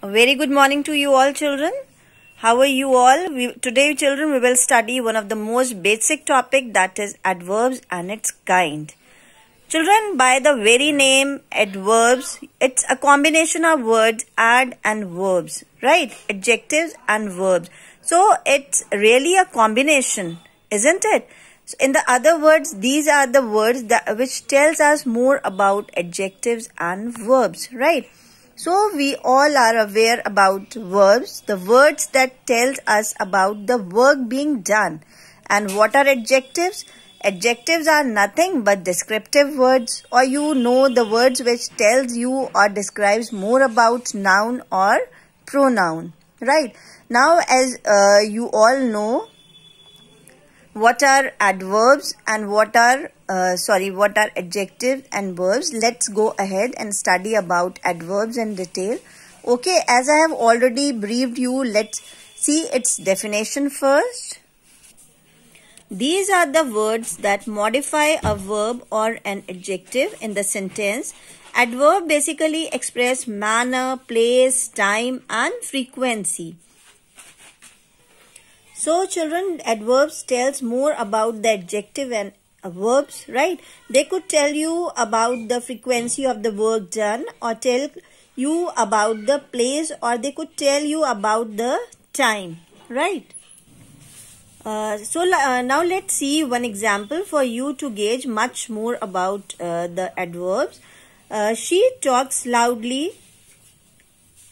A very good morning to you all, children. How are you all? Today, children, we will study one of the most basic topic, that is adverbs and its kind. Children, by the very name adverbs, it's a combination of words, ad and verbs, right? Adjectives and verbs. So it's really a combination, isn't it? So in the other words, these are the words which tells us more about adjectives and verbs, right? So we all are aware about verbs, the words that tells us about the work being done. And what are adjectives? Adjectives are nothing but descriptive words, or the words which tells you or describes more about noun or pronoun, right? Now as you all know, what are adverbs and what are adjectives and verbs. Let's go ahead and study about adverbs in detail. Okay, as I have already briefed you, let's see its definition first. These are the words that modify a verb or an adjective in the sentence. Adverb basically express manner, place, time and frequency. So children, adverbs tells more about the adjective and verbs, right? They could tell you about the frequency of the work done, or tell you about the place, or they could tell you about the time, right? Now let's see one example for you to gauge much more about the adverbs. She talks loudly.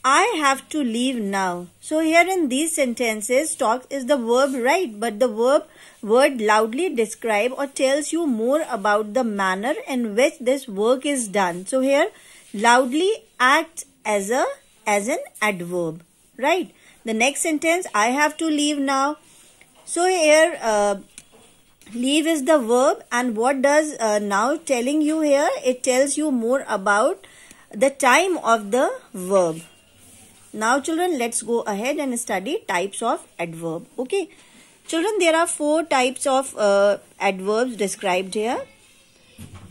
I have to leave now. So here in these sentences, talk is the verb, right? But the word loudly describe or tells you more about the manner in which this work is done. So here loudly acts as an adverb, right? The next sentence, I have to leave now. So here leave is the verb, and what does now telling you here? It tells you more about the time of the verb. Now children, let's go ahead and study types of adverb. Okay, children, there are 4 types of adverbs described here.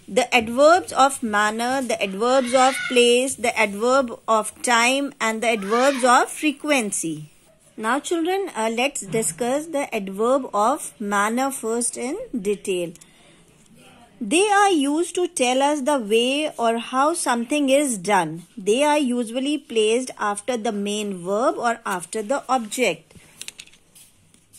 The adverbs of manner, the adverbs of place, the adverb of time and the adverbs of frequency. Now children, let's discuss the adverb of manner first in detail. They are used to tell us the way or how something is done. They are usually placed after the main verb or after the object.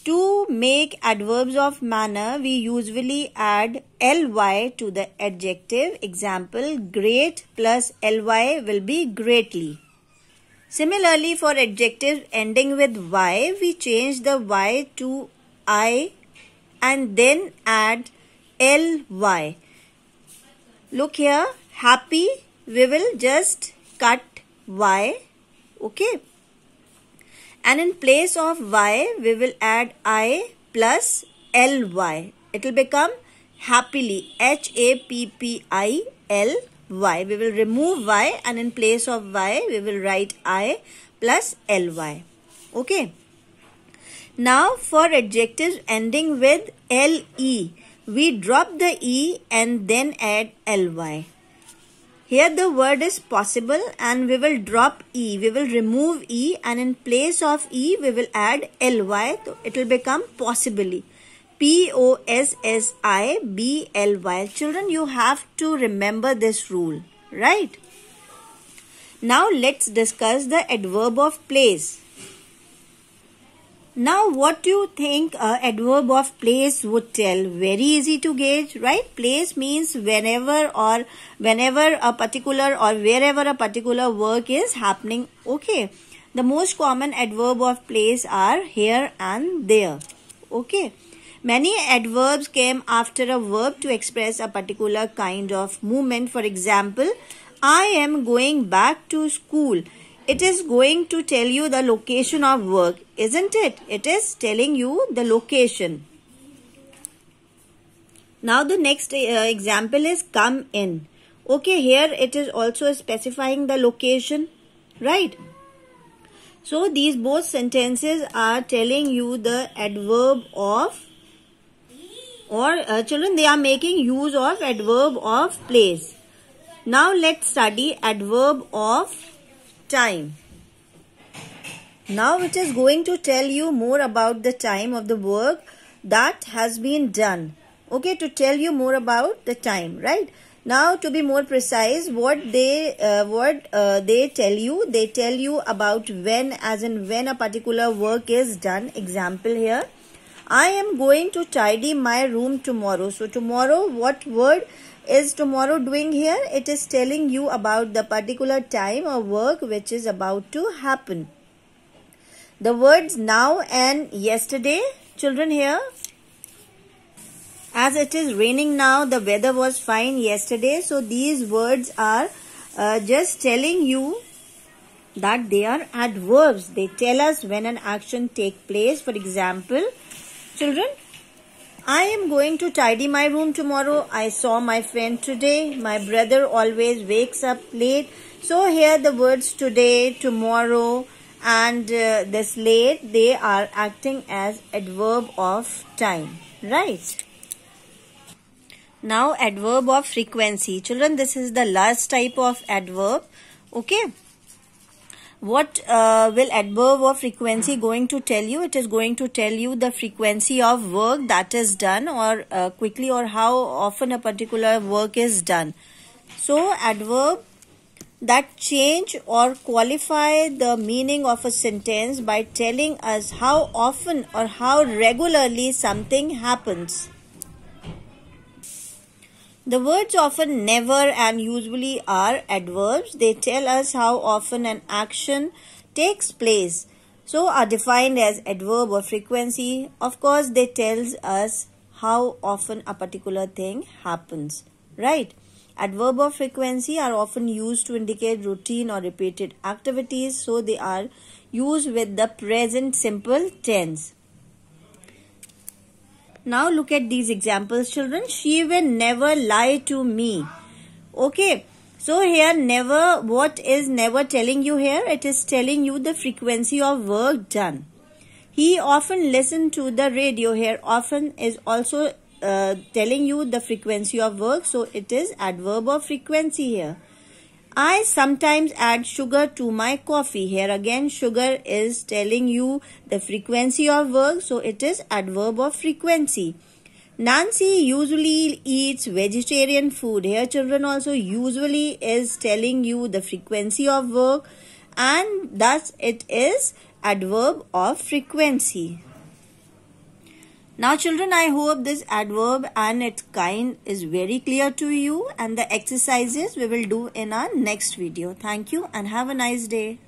To make adverbs of manner, we usually add ly to the adjective. Example, great plus ly will be greatly. Similarly, for adjectives ending with y, we change the y to I and then add ly. Look here, happy, we will just cut y, okay? And in place of y, we will add I plus ly. It will become happily, happily. We will remove y, and in place of y, we will write I plus ly, okay? Now for adjectives ending with le, we drop the e and then add ly. Here the word is possible and we will drop e. We will remove e and in place of e we will add ly. So it will become possibly. Possibly. Children, you have to remember this rule, right? Now let's discuss the adverb of place. Now, what do you think adverb of place would tell? Very easy to gauge, right? Place means whenever a particular or wherever a particular work is happening. Okay. The most common adverb of place are here and there. Okay. Many adverbs came after a verb to express a particular kind of movement. For example, I am going back to school. It is going to tell you the location of work, isn't it? It is telling you the location. Now the next example is come in. Okay, here it is also specifying the location, right? So these both sentences are telling you the adverb of, children, they are making use of adverb of place. Now let's study adverb of time. Now it is going to tell you more about the time of the work that has been done. Okay, to tell you more about the time, right? Now, to be more precise, what they tell you about when, as in when a particular work is done. Example here, I am going to tidy my room tomorrow. So tomorrow, what word is tomorrow doing here? It is telling you about the particular time or work which is about to happen. The words now and yesterday, children, here. As it is raining now, the weather was fine yesterday. So these words are just telling you that they are adverbs. They tell us when an action takes place. For example, children, I am going to tidy my room tomorrow. I saw my friend today. My brother always wakes up late. So here the words today, tomorrow, and this late, they are acting as adverb of time, right? Now adverb of frequency. Children, this is the last type of adverb. Okay. What will adverb of frequency going to tell you? It is going to tell you the frequency of work that is done, or quickly, or how often a particular work is done. So adverb that change or qualify the meaning of a sentence by telling us how often or how regularly something happens. The words often, never, and usually are adverbs. They tell us how often an action takes place. So are defined as adverb of frequency. Of course, they tell us how often a particular thing happens, right? Adverb of frequency are often used to indicate routine or repeated activities. So they are used with the present simple tense. Now look at these examples, children. She will never lie to me. Okay. So here never, what is never telling you here? It is telling you the frequency of work done. He often listens to the radio. Here often is also telling you the frequency of work. So it is adverb of frequency here. I sometimes add sugar to my coffee. Here again, sugar is telling you the frequency of work. So it is adverb of frequency. Nancy usually eats vegetarian food. Here children, also usually is telling you the frequency of work, and thus it is adverb of frequency. Now children, I hope this adverb and its kind is very clear to you, and the exercises we will do in our next video. Thank you and have a nice day.